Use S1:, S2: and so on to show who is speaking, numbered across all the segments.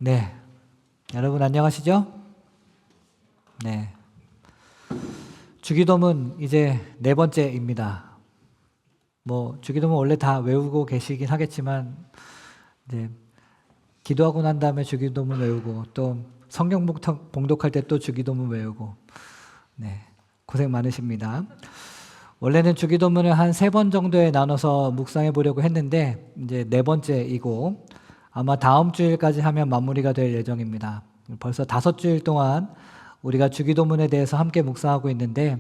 S1: 네, 여러분 안녕하시죠? 네, 주기도문 이제 네 번째입니다. 주기도문 원래 다 외우고 계시긴 하겠지만 이제 기도하고 난 다음에 주기도문 외우고 또 성경 봉독할 때 또 주기도문 외우고 네, 고생 많으십니다. 원래는 주기도문을 한 3번 정도에 나눠서 묵상해 보려고 했는데 이제 네 번째이고 아마 다음 주일까지 하면 마무리가 될 예정입니다. 벌써 5주일 동안 우리가 주기도문에 대해서 함께 묵상하고 있는데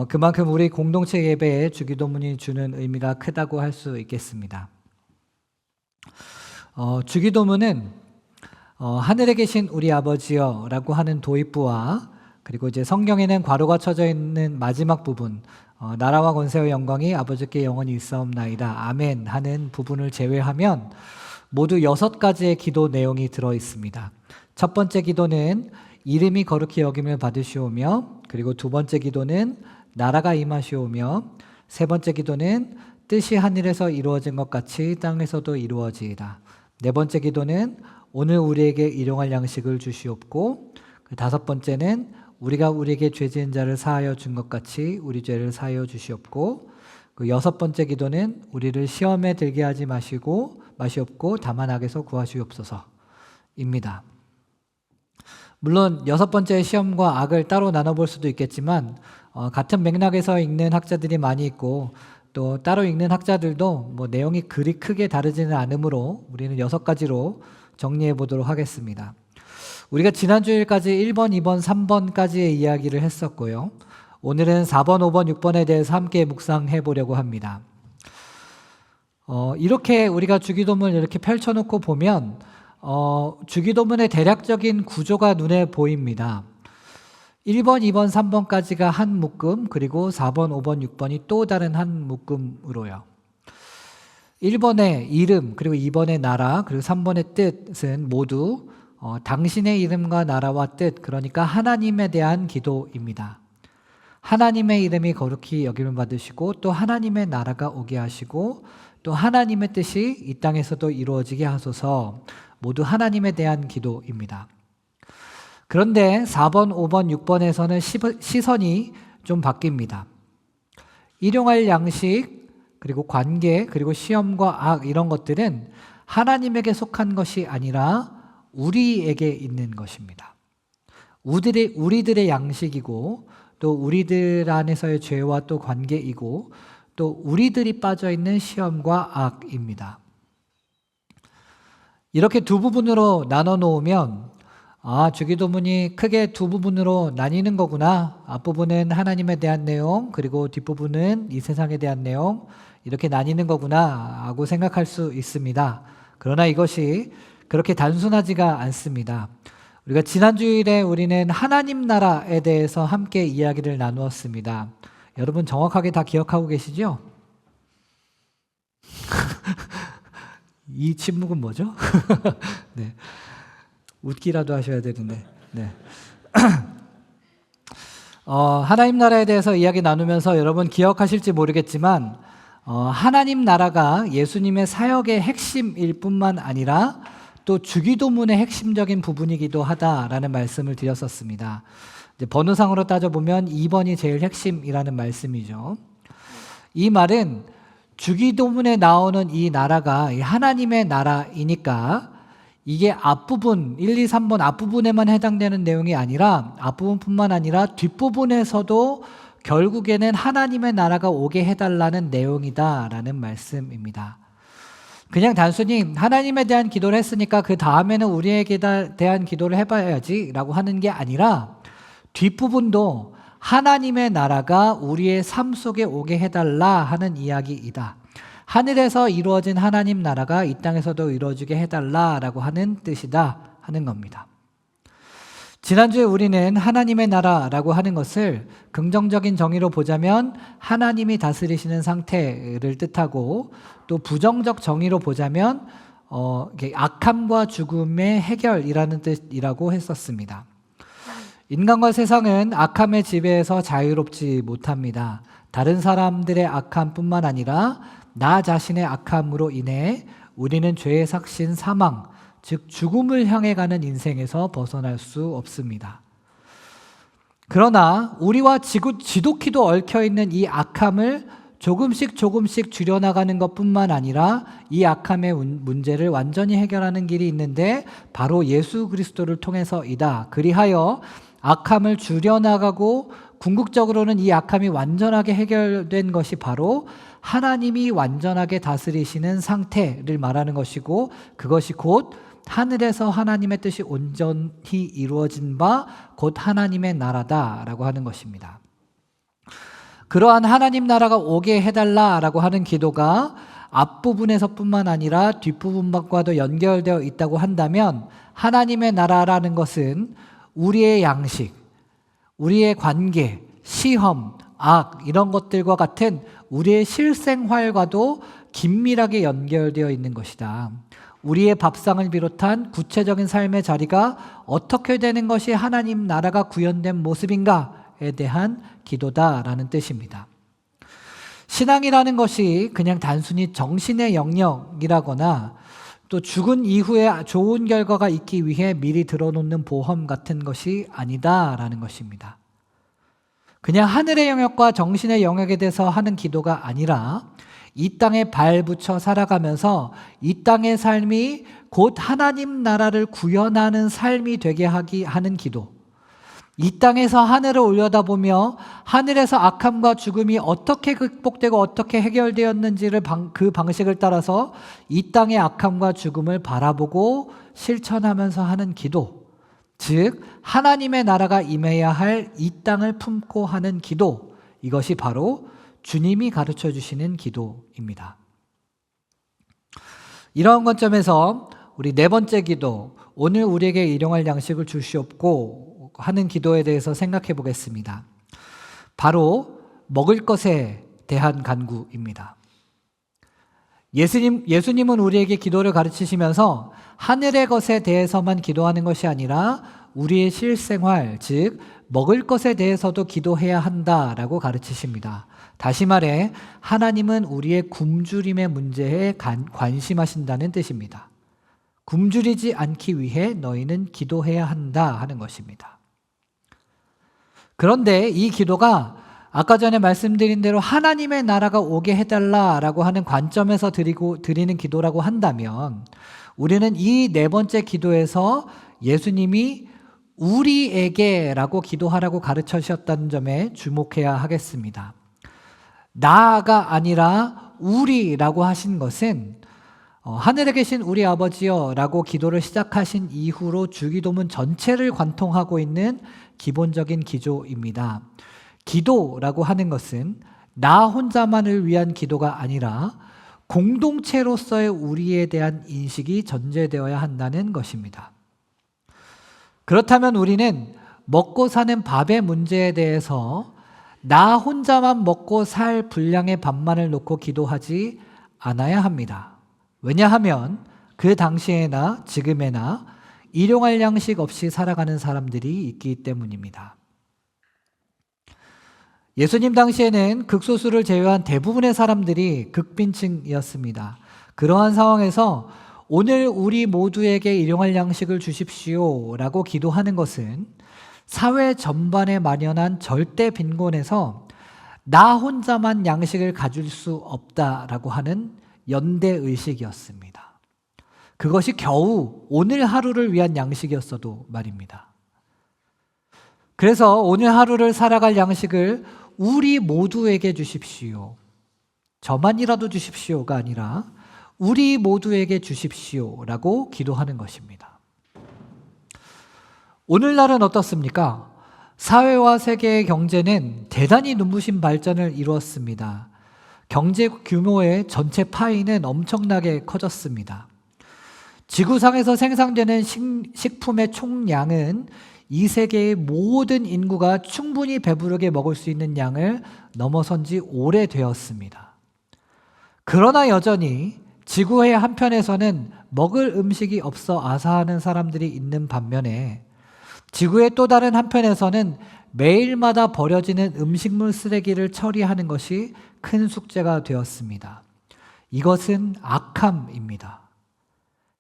S1: 그만큼 우리 공동체 예배에 주기도문이 주는 의미가 크다고 할 수 있겠습니다. 주기도문은 하늘에 계신 우리 아버지여 라고 하는 도입부와 그리고 이제 성경에는 괄호가 쳐져 있는 마지막 부분 나라와 권세와 영광이 아버지께 영원히 있사옵나이다 아멘 하는 부분을 제외하면 모두 6가지의 기도 내용이 들어 있습니다. 첫 번째 기도는 이름이 거룩히 여김을 받으시오며, 그리고 두 번째 기도는 나라가 임하시오며, 세 번째 기도는 뜻이 하늘에서 이루어진 것 같이 땅에서도 이루어지이다. 네 번째 기도는 오늘 우리에게 일용할 양식을 주시옵고, 그 5번째는 우리가 우리에게 죄 지은 자를 사하여 준 것 같이 우리 죄를 사하여 주시옵고, 그 6번째 기도는 우리를 시험에 들게 하지 마시옵고 다만 악에서 구하시옵소서입니다. 물론 6번째 시험과 악을 따로 나눠볼 수도 있겠지만 같은 맥락에서 읽는 학자들이 많이 있고 또 따로 읽는 학자들도 내용이 그리 크게 다르지는 않으므로 우리는 6가지로 정리해 보도록 하겠습니다. 우리가 지난 주일까지 1번, 2번, 3번까지의 이야기를 했었고요. 오늘은 4번, 5번, 6번에 대해서 함께 묵상해 보려고 합니다. 이렇게 우리가 주기도문을 이렇게 펼쳐놓고 보면 주기도문의 대략적인 구조가 눈에 보입니다. 1번, 2번, 3번까지가 한 묶음, 그리고 4번, 5번, 6번이 또 다른 한 묶음으로요. 1번의 이름, 그리고 2번의 나라, 그리고 3번의 뜻은 모두 당신의 이름과 나라와 뜻, 그러니까 하나님에 대한 기도입니다. 하나님의 이름이 거룩히 여김을 받으시고 또 하나님의 나라가 오게 하시고 또 하나님의 뜻이 이 땅에서도 이루어지게 하소서, 모두 하나님에 대한 기도입니다. 그런데 4번, 5번, 6번에서는 시선이 좀 바뀝니다. 일용할 양식, 그리고 관계, 그리고 시험과 악 이런 것들은 하나님에게 속한 것이 아니라 우리에게 있는 것입니다. 우리들의 양식이고 또 우리들 안에서의 죄와 또 관계이고 또 우리들이 빠져있는 시험과 악입니다. 이렇게 두 부분으로 나눠 놓으면 주기도문이 크게 두 부분으로 나뉘는 거구나. 앞부분은 하나님에 대한 내용, 그리고 뒷부분은 이 세상에 대한 내용, 이렇게 나뉘는 거구나 하고 생각할 수 있습니다. 그러나 이것이 그렇게 단순하지가 않습니다. 우리가 지난 주일에 우리는 하나님 나라에 대해서 함께 이야기를 나누었습니다. 여러분 정확하게 다 기억하고 계시죠? 이 침묵은 뭐죠? 네. 웃기라도 하셔야 되는데. 네. 하나님 나라에 대해서 이야기 나누면서 여러분 기억하실지 모르겠지만 하나님 나라가 예수님의 사역의 핵심일 뿐만 아니라 또 주기도문의 핵심적인 부분이기도 하다라는 말씀을 드렸었습니다. 이제 번호상으로 따져보면 2번이 제일 핵심이라는 말씀이죠. 이 말은 주기도문에 나오는 이 나라가 하나님의 나라이니까 이게 앞부분 1, 2, 3번 앞부분에만 해당되는 내용이 아니라 앞부분뿐만 아니라 뒷부분에서도 결국에는 하나님의 나라가 오게 해달라는 내용이다라는 말씀입니다. 그냥 단순히 하나님에 대한 기도를 했으니까 그 다음에는 우리에게 대한 기도를 해봐야지 라고 하는 게 아니라 뒷부분도 하나님의 나라가 우리의 삶 속에 오게 해달라 하는 이야기이다. 하늘에서 이루어진 하나님 나라가 이 땅에서도 이루어지게 해달라라고 하는 뜻이다 하는 겁니다. 지난주에 우리는 하나님의 나라라고 하는 것을 긍정적인 정의로 보자면 하나님이 다스리시는 상태를 뜻하고 또 부정적 정의로 보자면 악함과 죽음의 해결이라는 뜻이라고 했었습니다. 인간과 세상은 악함의 지배에서 자유롭지 못합니다. 다른 사람들의 악함뿐만 아니라 나 자신의 악함으로 인해 우리는 죄의 삭신 사망, 즉 죽음을 향해 가는 인생에서 벗어날 수 없습니다. 그러나 우리와 지독히도 얽혀있는 이 악함을 조금씩 줄여나가는 것뿐만 아니라 이 악함의 문제를 완전히 해결하는 길이 있는데 바로 예수 그리스도를 통해서이다. 그리하여 악함을 줄여나가고 궁극적으로는 이 악함이 완전하게 해결된 것이 바로 하나님이 완전하게 다스리시는 상태를 말하는 것이고, 그것이 곧 하늘에서 하나님의 뜻이 온전히 이루어진 바 곧 하나님의 나라다라고 하는 것입니다. 그러한 하나님 나라가 오게 해달라라고 하는 기도가 앞부분에서뿐만 아니라 뒷부분과도 연결되어 있다고 한다면, 하나님의 나라라는 것은 우리의 양식, 우리의 관계, 시험, 악 이런 것들과 같은 우리의 실생활과도 긴밀하게 연결되어 있는 것이다. 우리의 밥상을 비롯한 구체적인 삶의 자리가 어떻게 되는 것이 하나님 나라가 구현된 모습인가에 대한 기도다라는 뜻입니다. 신앙이라는 것이 그냥 단순히 정신의 영역이라거나 또 죽은 이후에 좋은 결과가 있기 위해 미리 들어놓는 보험 같은 것이 아니다라는 것입니다. 그냥 하늘의 영역과 정신의 영역에 대해서 하는 기도가 아니라 이 땅에 발붙여 살아가면서 이 땅의 삶이 곧 하나님 나라를 구현하는 삶이 되게 하는 기도. 이 땅에서 하늘을 올려다보며 하늘에서 악함과 죽음이 어떻게 극복되고 어떻게 해결되었는지를 그 방식을 따라서 이 땅의 악함과 죽음을 바라보고 실천하면서 하는 기도. 즉 하나님의 나라가 임해야 할 이 땅을 품고 하는 기도. 이것이 바로 주님이 가르쳐 주시는 기도입니다. 이러한 관점에서 우리 네 번째 기도, 오늘 우리에게 일용할 양식을 주시옵고 하는 기도에 대해서 생각해 보겠습니다. 바로 먹을 것에 대한 간구입니다. 예수님은 우리에게 기도를 가르치시면서 하늘의 것에 대해서만 기도하는 것이 아니라 우리의 실생활, 즉 먹을 것에 대해서도 기도해야 한다라고 가르치십니다. 다시 말해 하나님은 우리의 굶주림의 문제에 관심하신다는 뜻입니다. 굶주리지 않기 위해 너희는 기도해야 한다 하는 것입니다. 그런데 이 기도가 아까 전에 말씀드린 대로 하나님의 나라가 오게 해달라라고 하는 관점에서 드리는 기도라고 한다면, 우리는 이 네 번째 기도에서 예수님이 우리에게라고 기도하라고 가르치셨다는 점에 주목해야 하겠습니다. 나가 아니라 우리라고 하신 것은 하늘에 계신 우리 아버지여 라고 기도를 시작하신 이후로 주기도문 전체를 관통하고 있는 기본적인 기조입니다. 기도라고 하는 것은 나 혼자만을 위한 기도가 아니라 공동체로서의 우리에 대한 인식이 전제되어야 한다는 것입니다. 그렇다면 우리는 먹고 사는 밥의 문제에 대해서 나 혼자만 먹고 살 분량의 밥만을 놓고 기도하지 않아야 합니다. 왜냐하면 그 당시에나 지금에나 일용할 양식 없이 살아가는 사람들이 있기 때문입니다. 예수님 당시에는 극소수를 제외한 대부분의 사람들이 극빈층이었습니다. 그러한 상황에서 오늘 우리 모두에게 일용할 양식을 주십시오 라고 기도하는 것은 사회 전반에 만연한 절대 빈곤에서 나 혼자만 양식을 가질 수 없다라고 하는 연대의식이었습니다. 그것이 겨우 오늘 하루를 위한 양식이었어도 말입니다. 그래서 오늘 하루를 살아갈 양식을 우리 모두에게 주십시오. 저만이라도 주십시오가 아니라 우리 모두에게 주십시오라고 기도하는 것입니다. 오늘날은 어떻습니까? 사회와 세계의 경제는 대단히 눈부신 발전을 이루었습니다. 경제 규모의 전체 파이는 엄청나게 커졌습니다. 지구상에서 생산되는 식품의 총량은 이 세계의 모든 인구가 충분히 배부르게 먹을 수 있는 양을 넘어선 지 오래되었습니다. 그러나 여전히 지구의 한편에서는 먹을 음식이 없어 아사하는 사람들이 있는 반면에 지구의 또 다른 한편에서는 매일마다 버려지는 음식물 쓰레기를 처리하는 것이 큰 숙제가 되었습니다. 이것은 악함입니다.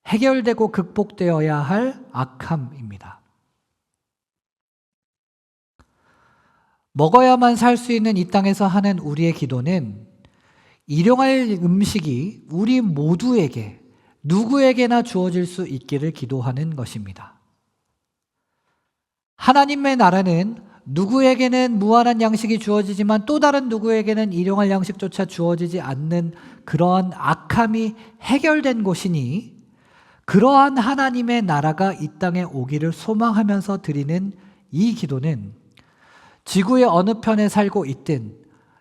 S1: 해결되고 극복되어야 할 악함입니다. 먹어야만 살 수 있는 이 땅에서 하는 우리의 기도는 일용할 음식이 우리 모두에게 누구에게나 주어질 수 있기를 기도하는 것입니다. 하나님의 나라는 누구에게는 무한한 양식이 주어지지만 또 다른 누구에게는 일용할 양식조차 주어지지 않는 그러한 악함이 해결된 곳이니 그러한 하나님의 나라가 이 땅에 오기를 소망하면서 드리는 이 기도는 지구의 어느 편에 살고 있든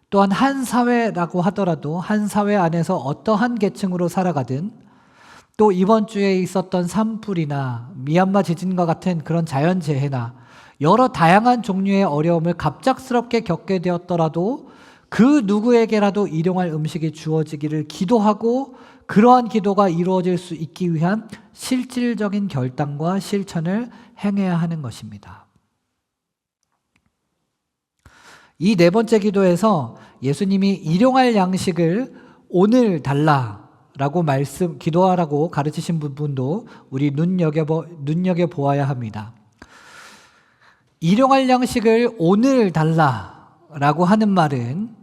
S1: 또한 한 사회라고 하더라도 한 사회 안에서 어떠한 계층으로 살아가든 또 이번 주에 있었던 산불이나 미얀마 지진과 같은 그런 자연재해나 여러 다양한 종류의 어려움을 갑작스럽게 겪게 되었더라도 그 누구에게라도 일용할 음식이 주어지기를 기도하고 그러한 기도가 이루어질 수 있기 위한 실질적인 결단과 실천을 행해야 하는 것입니다. 이 네 번째 기도에서 예수님이 일용할 양식을 오늘 달라라고 기도하라고 가르치신 부분도 우리 눈여겨보아야 합니다. 일용할 양식을 오늘 달라라고 하는 말은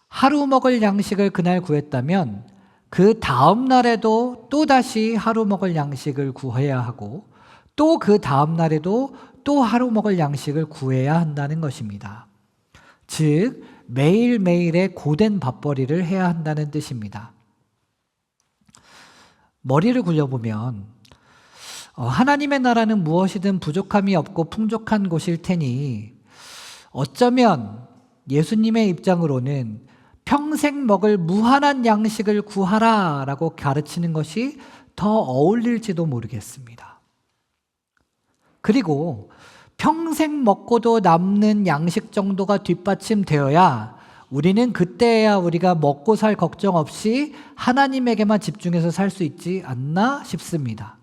S1: 하루 먹을 양식을 그날 구했다면 그 다음 날에도 또다시 하루 먹을 양식을 구해야 하고 또 그 다음 날에도 또 하루 먹을 양식을 구해야 한다는 것입니다. 즉 매일매일의 고된 밥벌이를 해야 한다는 뜻입니다. 머리를 굴려보면 하나님의 나라는 무엇이든 부족함이 없고 풍족한 곳일 테니 어쩌면 예수님의 입장으로는 평생 먹을 무한한 양식을 구하라 라고 가르치는 것이 더 어울릴지도 모르겠습니다. 그리고 평생 먹고도 남는 양식 정도가 뒷받침되어야 우리는 그때야 우리가 먹고 살 걱정 없이 하나님에게만 집중해서 살 수 있지 않나 싶습니다.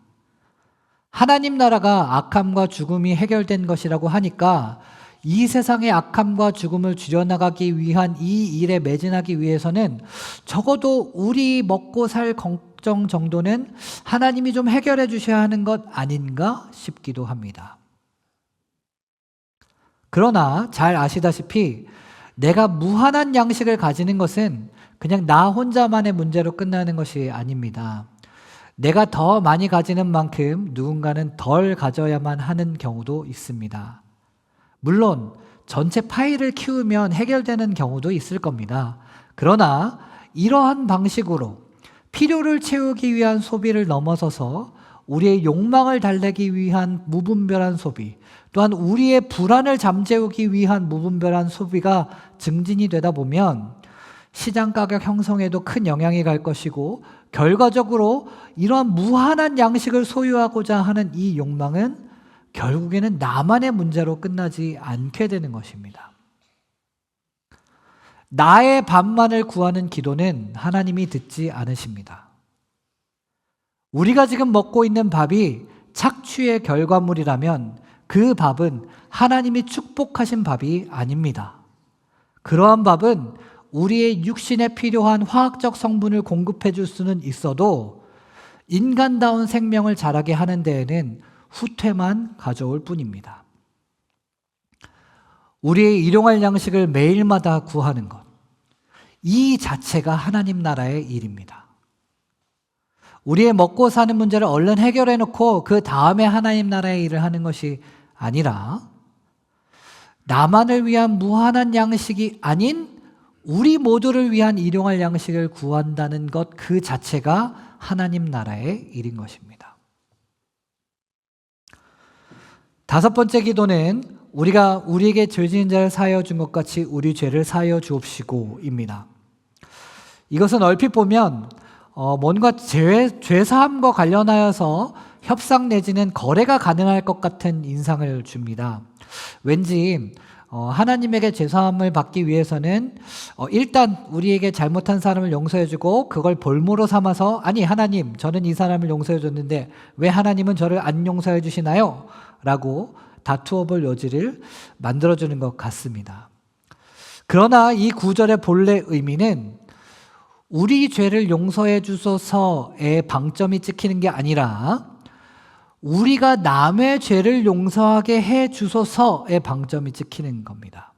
S1: 하나님 나라가 악함과 죽음이 해결된 것이라고 하니까 이 세상의 악함과 죽음을 줄여나가기 위한 이 일에 매진하기 위해서는 적어도 우리 먹고 살 걱정 정도는 하나님이 좀 해결해 주셔야 하는 것 아닌가 싶기도 합니다. 그러나 잘 아시다시피 내가 무한한 양식을 가지는 것은 그냥 나 혼자만의 문제로 끝나는 것이 아닙니다. 내가 더 많이 가지는 만큼 누군가는 덜 가져야만 하는 경우도 있습니다. 물론 전체 파이를 키우면 해결되는 경우도 있을 겁니다. 그러나 이러한 방식으로 필요를 채우기 위한 소비를 넘어서서 우리의 욕망을 달래기 위한 무분별한 소비, 또한 우리의 불안을 잠재우기 위한 무분별한 소비가 증진이 되다 보면 시장 가격 형성에도 큰 영향이 갈 것이고 결과적으로 이러한 무한한 양식을 소유하고자 하는 이 욕망은 결국에는 나만의 문제로 끝나지 않게 되는 것입니다. 나의 밥만을 구하는 기도는 하나님이 듣지 않으십니다. 우리가 지금 먹고 있는 밥이 착취의 결과물이라면 그 밥은 하나님이 축복하신 밥이 아닙니다. 그러한 밥은 우리의 육신에 필요한 화학적 성분을 공급해 줄 수는 있어도 인간다운 생명을 자라게 하는 데에는 후퇴만 가져올 뿐입니다. 우리의 일용할 양식을 매일마다 구하는 것, 이 자체가 하나님 나라의 일입니다. 우리의 먹고 사는 문제를 얼른 해결해 놓고 그 다음에 하나님 나라의 일을 하는 것이 아니라 나만을 위한 무한한 양식이 아닌 우리 모두를 위한 일용할 양식을 구한다는 것 그 자체가 하나님 나라의 일인 것입니다. 다섯 번째 기도는 우리가 우리에게 죄 지은 자를 사하여 준 것 같이 우리 죄를 사하여 주옵시고입니다. 이것은 얼핏 보면 뭔가 죄사함과 관련하여서 협상 내지는 거래가 가능할 것 같은 인상을 줍니다. 왠지 하나님에게 죄사함을 받기 위해서는 일단 우리에게 잘못한 사람을 용서해주고 그걸 볼모로 삼아서 아니 하나님 저는 이 사람을 용서해줬는데 왜 하나님은 저를 안 용서해 주시나요? 라고 다투어 볼 여지를 만들어주는 것 같습니다. 그러나 이 구절의 본래 의미는 우리 죄를 용서해 주소서의 방점이 찍히는 게 아니라 우리가 남의 죄를 용서하게 해 주소서의 방점이 찍히는 겁니다.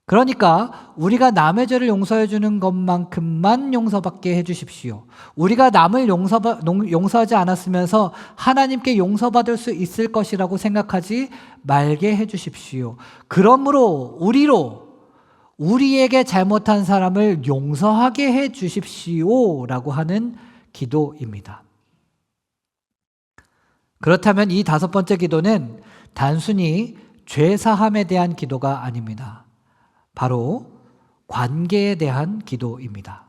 S1: 그러니까 우리가 남의 죄를 용서해 주는 것만큼만 용서받게 해 주십시오. 우리가 남을 용서하지 않았으면서 하나님께 용서받을 수 있을 것이라고 생각하지 말게 해 주십시오. 그러므로 우리에게 잘못한 사람을 용서하게 해 주십시오라고 하는 기도입니다. 그렇다면 이 5번째 기도는 단순히 죄사함에 대한 기도가 아닙니다. 바로 관계에 대한 기도입니다.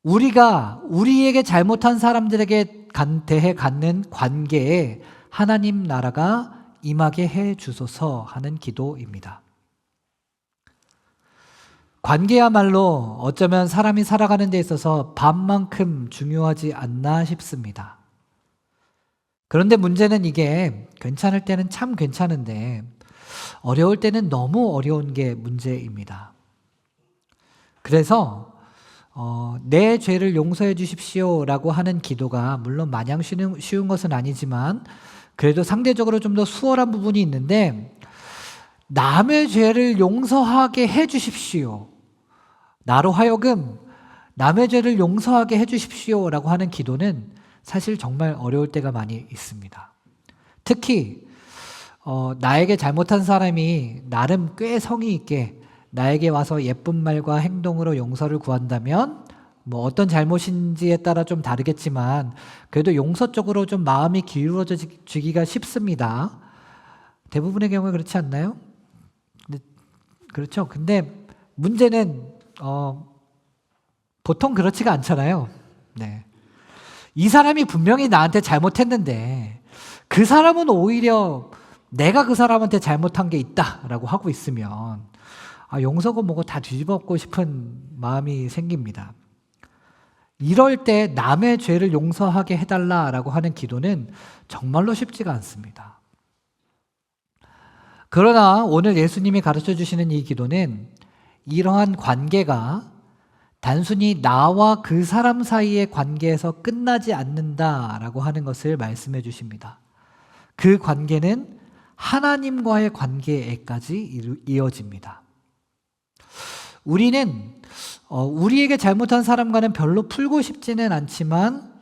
S1: 우리가 우리에게 잘못한 사람들에게 대해 갖는 관계에 하나님 나라가 임하게 해 주소서 하는 기도입니다. 관계야말로 어쩌면 사람이 살아가는 데 있어서 밥만큼 중요하지 않나 싶습니다. 그런데 문제는 이게 괜찮을 때는 참 괜찮은데 어려울 때는 너무 어려운 게 문제입니다. 그래서 내 죄를 용서해 주십시오라고 하는 기도가 물론 마냥 쉬운 것은 아니지만 그래도 상대적으로 좀 더 수월한 부분이 있는데 남의 죄를 용서하게 해 주십시오. 나로 하여금 남의 죄를 용서하게 해 주십시오라고 하는 기도는 사실 정말 어려울 때가 많이 있습니다. 특히 나에게 잘못한 사람이 나름 꽤 성의 있게 나에게 와서 예쁜 말과 행동으로 용서를 구한다면 뭐 어떤 잘못인지에 따라 좀 다르겠지만 그래도 용서 쪽으로 좀 마음이 기울어지기가 쉽습니다. 대부분의 경우에 그렇지 않나요? 그렇죠. 근데 문제는 보통 그렇지가 않잖아요. 네. 이 사람이 분명히 나한테 잘못했는데 그 사람은 오히려 내가 그 사람한테 잘못한 게 있다라고 하고 있으면 용서고 뭐고 다 뒤집어엎고 싶은 마음이 생깁니다. 이럴 때 남의 죄를 용서하게 해달라라고 하는 기도는 정말로 쉽지가 않습니다. 그러나 오늘 예수님이 가르쳐 주시는 이 기도는 이러한 관계가 단순히 나와 그 사람 사이의 관계에서 끝나지 않는다라고 하는 것을 말씀해 주십니다. 그 관계는 하나님과의 관계에까지 이어집니다. 우리는 우리에게 잘못한 사람과는 별로 풀고 싶지는 않지만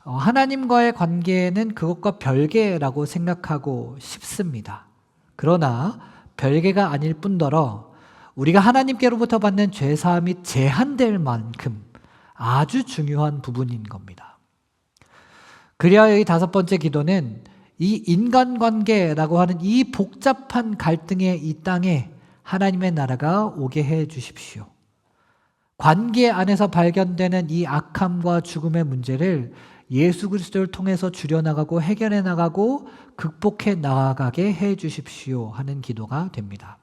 S1: 하나님과의 관계는 그것과 별개라고 생각하고 싶습니다. 그러나 별개가 아닐 뿐더러 우리가 하나님께로부터 받는 죄사함이 제한될 만큼 아주 중요한 부분인 겁니다. 그래야 이 5번째 기도는 이 인간관계라고 하는 이 복잡한 갈등의 이 땅에 하나님의 나라가 오게 해 주십시오. 관계 안에서 발견되는 이 악함과 죽음의 문제를 예수 그리스도를 통해서 줄여나가고 해결해 나가고 극복해 나가게 해 주십시오 하는 기도가 됩니다.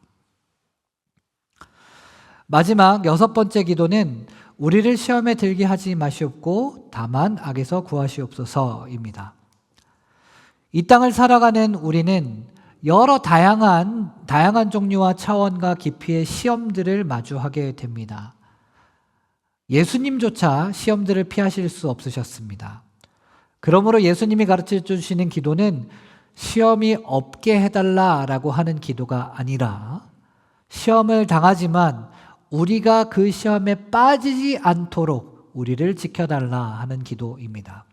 S1: 마지막 6번째 기도는 우리를 시험에 들게 하지 마시옵고 다만 악에서 구하시옵소서입니다. 이 땅을 살아가는 우리는 여러 다양한 종류와 차원과 깊이의 시험들을 마주하게 됩니다. 예수님조차 시험들을 피하실 수 없으셨습니다. 그러므로 예수님이 가르쳐 주시는 기도는 시험이 없게 해달라라고 하는 기도가 아니라 시험을 당하지만 우리가 그 시험에 빠지지 않도록 우리를 지켜달라 하는 기도입니다.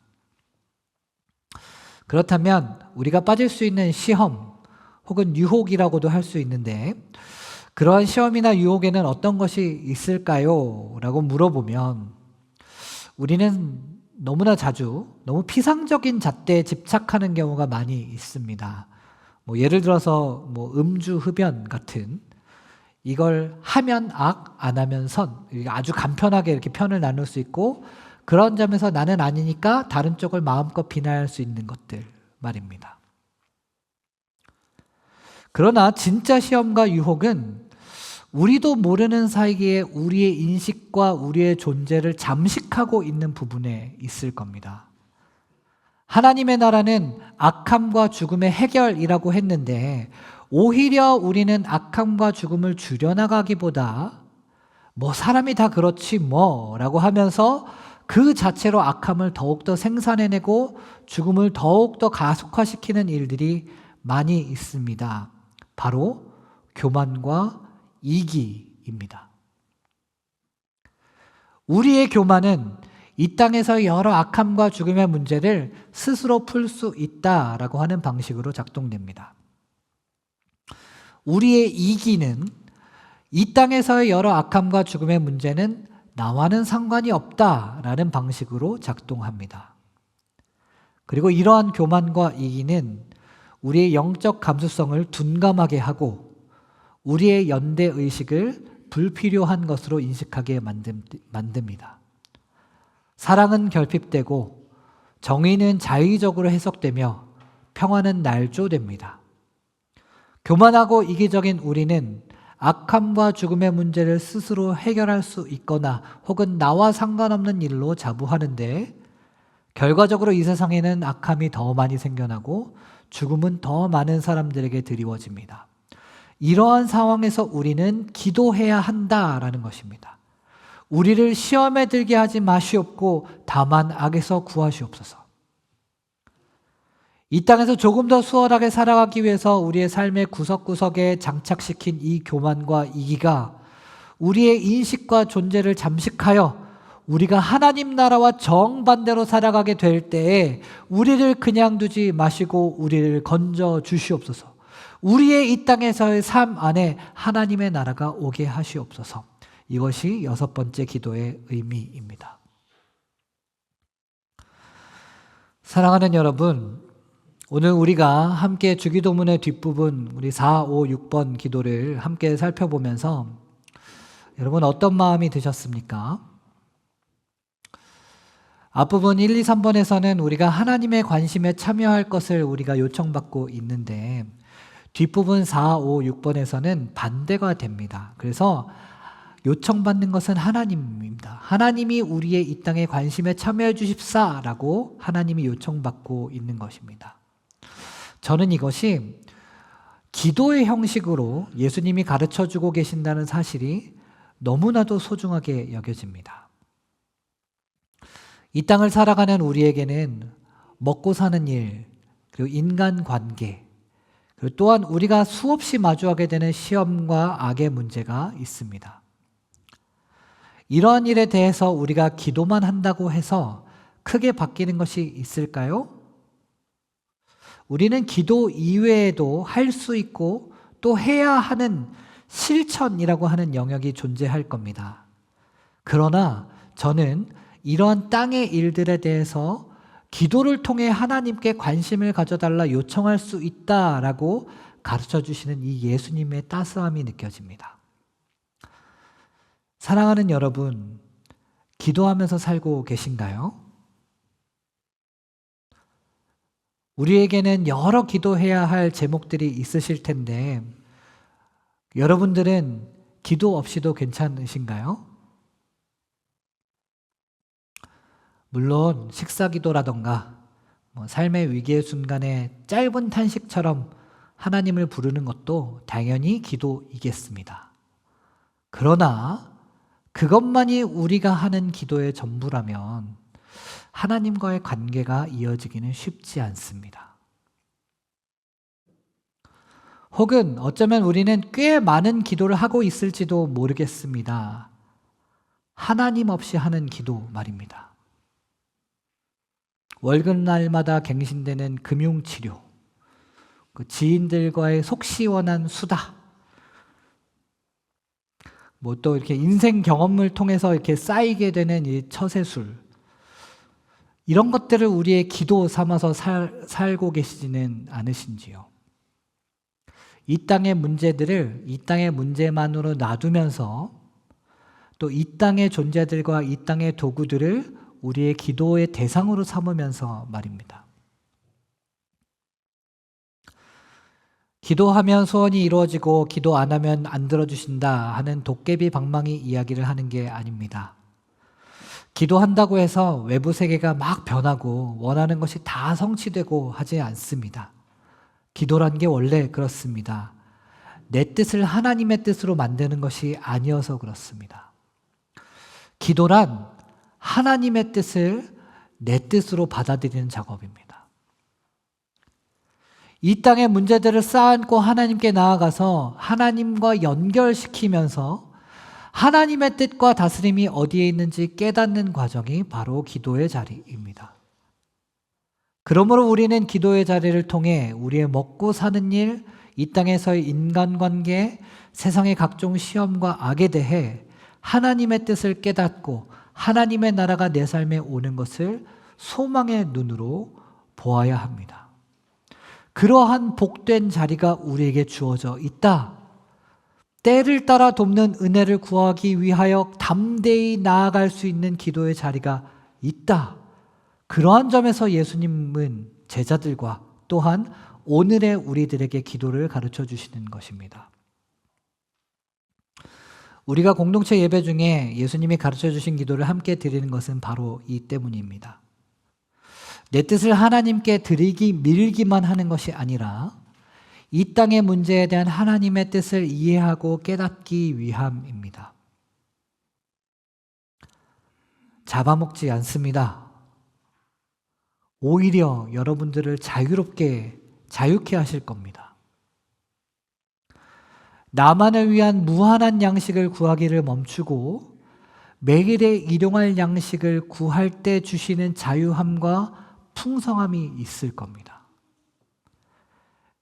S1: 그렇다면 우리가 빠질 수 있는 시험 혹은 유혹이라고도 할 수 있는데 그러한 시험이나 유혹에는 어떤 것이 있을까요? 라고 물어보면 우리는 너무나 자주 너무 피상적인 잣대에 집착하는 경우가 많이 있습니다. 예를 들어서 음주 흡연 같은 이걸 하면 악, 안 하면 선. 아주 간편하게 이렇게 편을 나눌 수 있고 그런 점에서 나는 아니니까 다른 쪽을 마음껏 비난할 수 있는 것들 말입니다. 그러나 진짜 시험과 유혹은 우리도 모르는 사이에 우리의 인식과 우리의 존재를 잠식하고 있는 부분에 있을 겁니다. 하나님의 나라는 악함과 죽음의 해결이라고 했는데 오히려 우리는 악함과 죽음을 줄여나가기보다 뭐 사람이 다 그렇지 뭐라고 하면서 그 자체로 악함을 더욱더 생산해내고 죽음을 더욱더 가속화시키는 일들이 많이 있습니다. 바로 교만과 이기입니다. 우리의 교만은 이 땅에서 여러 악함과 죽음의 문제를 스스로 풀 수 있다라고 하는 방식으로 작동됩니다. 우리의 이기는 이 땅에서의 여러 악함과 죽음의 문제는 나와는 상관이 없다라는 방식으로 작동합니다. 그리고 이러한 교만과 이기는 우리의 영적 감수성을 둔감하게 하고 우리의 연대의식을 불필요한 것으로 인식하게 만듭니다. 사랑은 결핍되고 정의는 자의적으로 해석되며 평화는 날조됩니다. 교만하고 이기적인 우리는 악함과 죽음의 문제를 스스로 해결할 수 있거나 혹은 나와 상관없는 일로 자부하는데 결과적으로 이 세상에는 악함이 더 많이 생겨나고 죽음은 더 많은 사람들에게 드리워집니다. 이러한 상황에서 우리는 기도해야 한다라는 것입니다. 우리를 시험에 들게 하지 마시옵고 다만 악에서 구하시옵소서. 이 땅에서 조금 더 수월하게 살아가기 위해서 우리의 삶의 구석구석에 장착시킨 이 교만과 이기가 우리의 인식과 존재를 잠식하여 우리가 하나님 나라와 정반대로 살아가게 될 때에 우리를 그냥 두지 마시고 우리를 건져 주시옵소서. 우리의 이 땅에서의 삶 안에 하나님의 나라가 오게 하시옵소서. 이것이 6번째 기도의 의미입니다. 사랑하는 여러분, 오늘 우리가 함께 주기도문의 뒷부분 우리 4, 5, 6번 기도를 함께 살펴보면서 여러분 어떤 마음이 드셨습니까? 앞부분 1, 2, 3번에서는 우리가 하나님의 관심에 참여할 것을 우리가 요청받고 있는데 뒷부분 4, 5, 6번에서는 반대가 됩니다. 그래서 요청받는 것은 하나님입니다. 하나님이 우리의 이 땅에 관심에 참여해 주십사라고 하나님이 요청받고 있는 것입니다. 저는 이것이 기도의 형식으로 예수님이 가르쳐주고 계신다는 사실이 너무나도 소중하게 여겨집니다. 이 땅을 살아가는 우리에게는 먹고 사는 일, 그리고 인간관계, 그리고 또한 우리가 수없이 마주하게 되는 시험과 악의 문제가 있습니다. 이러한 일에 대해서 우리가 기도만 한다고 해서 크게 바뀌는 것이 있을까요? 우리는 기도 이외에도 할 수 있고 또 해야 하는 실천이라고 하는 영역이 존재할 겁니다. 그러나 저는 이러한 땅의 일들에 대해서 기도를 통해 하나님께 관심을 가져달라 요청할 수 있다라고 가르쳐 주시는 이 예수님의 따스함이 느껴집니다. 사랑하는 여러분, 기도하면서 살고 계신가요? 우리에게는 여러 기도해야 할 제목들이 있으실 텐데 여러분들은 기도 없이도 괜찮으신가요? 물론 식사기도라던가 삶의 위기의 순간에 짧은 탄식처럼 하나님을 부르는 것도 당연히 기도이겠습니다. 그러나 그것만이 우리가 하는 기도의 전부라면 하나님과의 관계가 이어지기는 쉽지 않습니다. 혹은 어쩌면 우리는 꽤 많은 기도를 하고 있을지도 모르겠습니다. 하나님 없이 하는 기도 말입니다. 월급날마다 갱신되는 금융치료, 그 지인들과의 속 시원한 수다, 또 이렇게 인생 경험을 통해서 이렇게 쌓이게 되는 이 처세술, 이런 것들을 우리의 기도 삼아서 살고 계시지는 않으신지요? 이 땅의 문제들을 이 땅의 문제만으로 놔두면서 또 이 땅의 존재들과 이 땅의 도구들을 우리의 기도의 대상으로 삼으면서 말입니다. 기도하면 소원이 이루어지고 기도 안 하면 안 들어주신다 하는 도깨비 방망이 이야기를 하는 게 아닙니다. 기도한다고 해서 외부 세계가 막 변하고 원하는 것이 다 성취되고 하지 않습니다. 기도란 게 원래 그렇습니다. 내 뜻을 하나님의 뜻으로 만드는 것이 아니어서 그렇습니다. 기도란 하나님의 뜻을 내 뜻으로 받아들이는 작업입니다. 이 땅의 문제들을 쌓아안고 하나님께 나아가서 하나님과 연결시키면서 하나님의 뜻과 다스림이 어디에 있는지 깨닫는 과정이 바로 기도의 자리입니다. 그러므로 우리는 기도의 자리를 통해 우리의 먹고 사는 일, 이 땅에서의 인간관계, 세상의 각종 시험과 악에 대해 하나님의 뜻을 깨닫고 하나님의 나라가 내 삶에 오는 것을 소망의 눈으로 보아야 합니다. 그러한 복된 자리가 우리에게 주어져 있다. 때를 따라 돕는 은혜를 구하기 위하여 담대히 나아갈 수 있는 기도의 자리가 있다. 그러한 점에서 예수님은 제자들과 또한 오늘의 우리들에게 기도를 가르쳐 주시는 것입니다. 우리가 공동체 예배 중에 예수님이 가르쳐 주신 기도를 함께 드리는 것은 바로 이 때문입니다. 내 뜻을 하나님께 드리기 밀기만 하는 것이 아니라 이 땅의 문제에 대한 하나님의 뜻을 이해하고 깨닫기 위함입니다. 잡아먹지 않습니다. 오히려 여러분들을 자유케 하실 겁니다. 나만을 위한 무한한 양식을 구하기를 멈추고 매일에 일용할 양식을 구할 때 주시는 자유함과 풍성함이 있을 겁니다.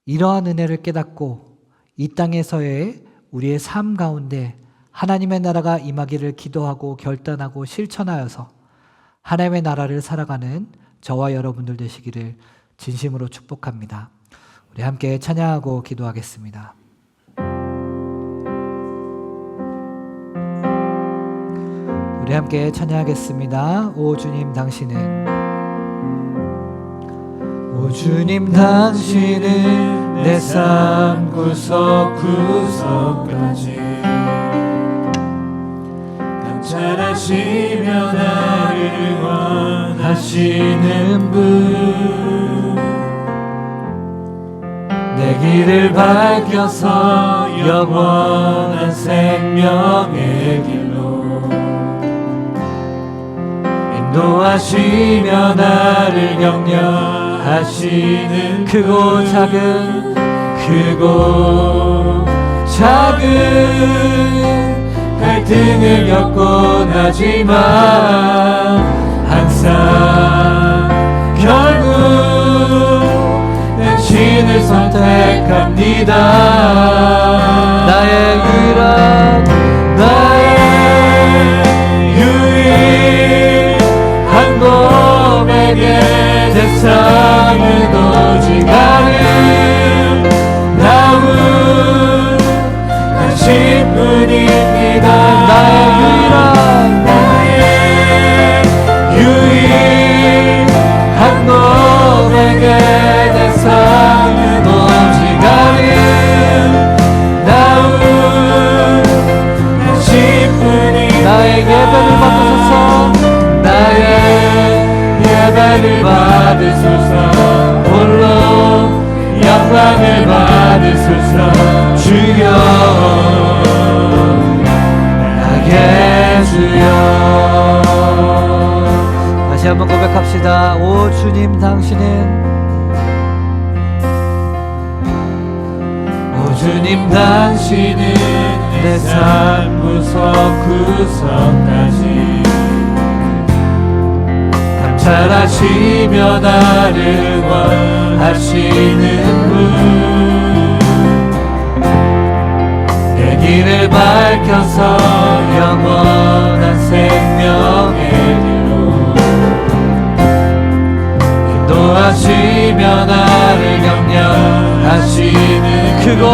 S1: 이러한 은혜를 깨닫고 이 땅에서의 우리의 삶 가운데 하나님의 나라가 임하기를 기도하고 결단하고 실천하여서 하나님의 나라를 살아가는 저와 여러분들 되시기를 진심으로 축복합니다. 우리 함께 찬양하고 기도하겠습니다. 우리 함께 찬양하겠습니다. 오 주님 당신은 오 주님 당신은 내 삶 구석구석까지 감찰하시며 나를 원하시는 분 내 길을 밝혀서 영원한 생명의 길로 인도하시며 나를 격려하시는 크고 작은 갈등을 겪곤 하지만 항상 결국 당신을 선택합니다. 나의 유일한 고백의 대상은 오직 아름다운 당신뿐입니다. 나의 유일한 고백의 대상은 오직 아름다운 당신뿐입니다. 나의 예배를 받으소서. 나의 예배를 받으소서. 홀로 영광을 받으소서. 주여 나의 주여. 다시 한번 고백합시다. 오 주님 당신은 오 주님 당신은 내 삶 구석구석까지 감찰하시며 나를 원하시는 분 내 길을 밝혀서 영원한 생명의 길로 인도하시며 나를 격려하시는 크고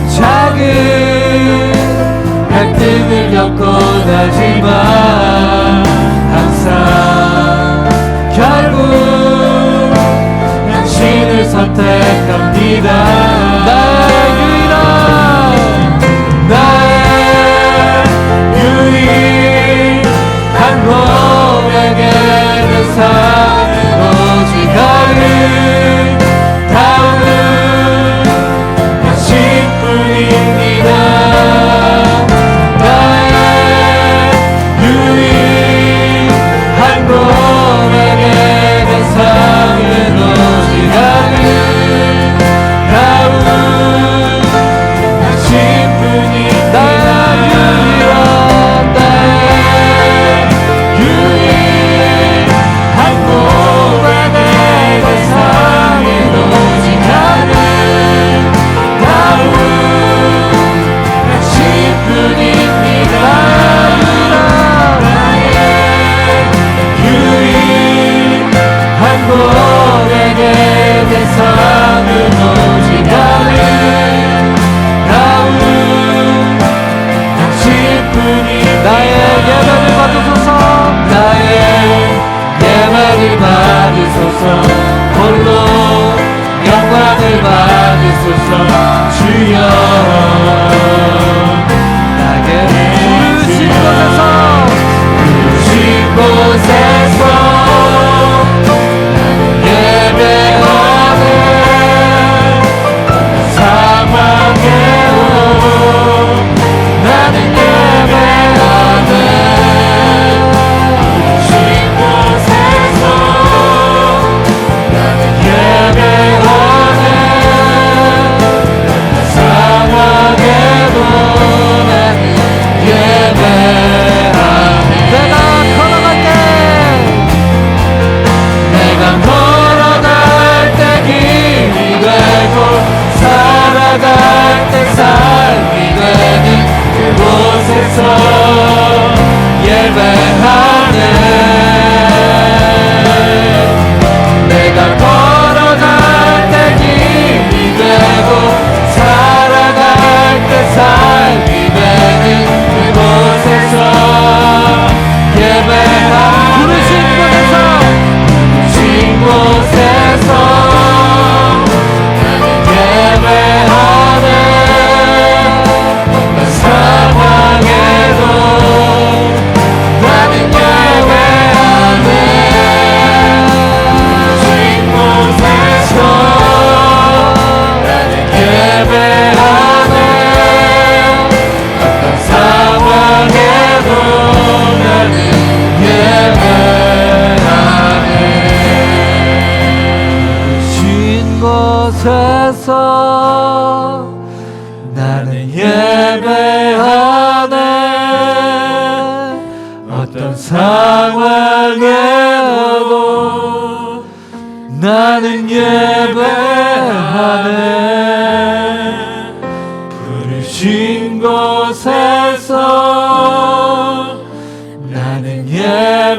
S1: 작은 갈등을 겪곤 하지만 항상 결국 당신을 선택합니다. 나의 유일한 고백의 대상은 오직 아름다운 당신뿐입니다.
S2: 홀로 영광을 받으소서. 주여
S1: 나게 부르신 곳에서
S2: 예배하네. 사망에도 나는 예배하네. 부르신 곳에서 나는 예배하네. 사망에도 나는 예배하네.
S1: 내가 걸어갈게.
S2: 내가 걸어갈 때 길이 되고 살아갈 때 삶이 되는 그곳에서 예배하네. 내가 걸어갈 때 길이 되고 살아갈 때 삶이 되는 그곳에서 예배하네.
S1: 부르신 곳에서
S2: 곳에서 나는 예배하네. 사랑해도 나는 예배하네. 곳에서 나는 예배하네. 어떤 상황에도 나는 예배하네. 곳에서 나는 예배하네. 어떤 상황에도 나는 예배하네. 부르신 곳에서 나는 예배하네.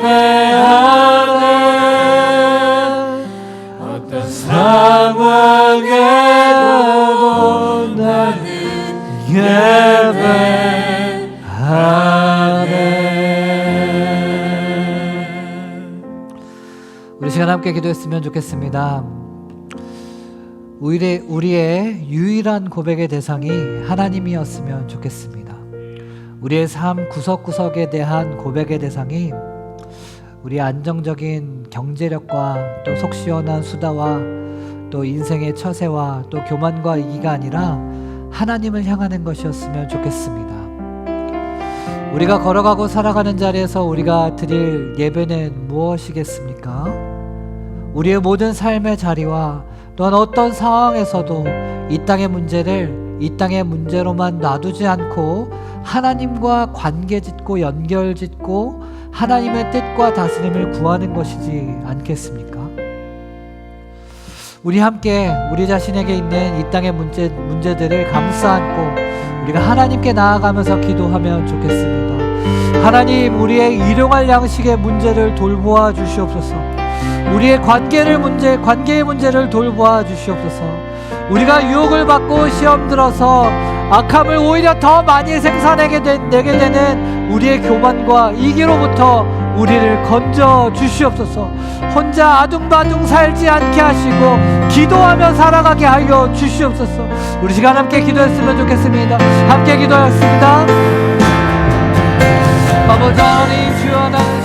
S2: 어떤 상황에도 나는 예배하네.
S1: 우리 시간 함께 기도했으면 좋겠습니다. 우리의 유일한 고백의 대상이 하나님이었으면 좋겠습니다. 우리의 삶 구석구석에 대한 고백의 대상이 우리의 안정적인 경제력과 또 속 시원한 수다와 또 인생의 처세와 또 교만과 이기가 아니라 하나님을 향하는 것이었으면 좋겠습니다. 우리가 걸어가고 살아가는 자리에서 우리가 드릴 예배는 무엇이겠습니까? 우리의 모든 삶의 자리와 또한 어떤 상황에서도 이 땅의 문제를 이 땅의 문제로만 놔두지 않고 하나님과 관계 짓고 연결 짓고 하나님의 뜻과 다스림을 구하는 것이지 않겠습니까? 우리 함께 우리 자신에게 있는 이 땅의 문제들을 감싸 안고 우리가 하나님께 나아가면서 기도하면 좋겠습니다. 하나님, 우리의 일용할 양식의 문제를 돌보아 주시옵소서. 우리의 관계의 문제를 돌보아 주시옵소서. 우리가 유혹을 받고 시험 들어서 악함을 오히려 더 많이 생산하게 내게 되는 우리의 교만과 이기로부터 우리를 건져 주시옵소서. 혼자 아둥바둥 살지 않게 하시고 기도하며 살아가게 하여 주시옵소서. 우리 시간 함께 기도했으면 좋겠습니다. 함께 기도하겠습니다. 아버지 하나님, 주여, 나는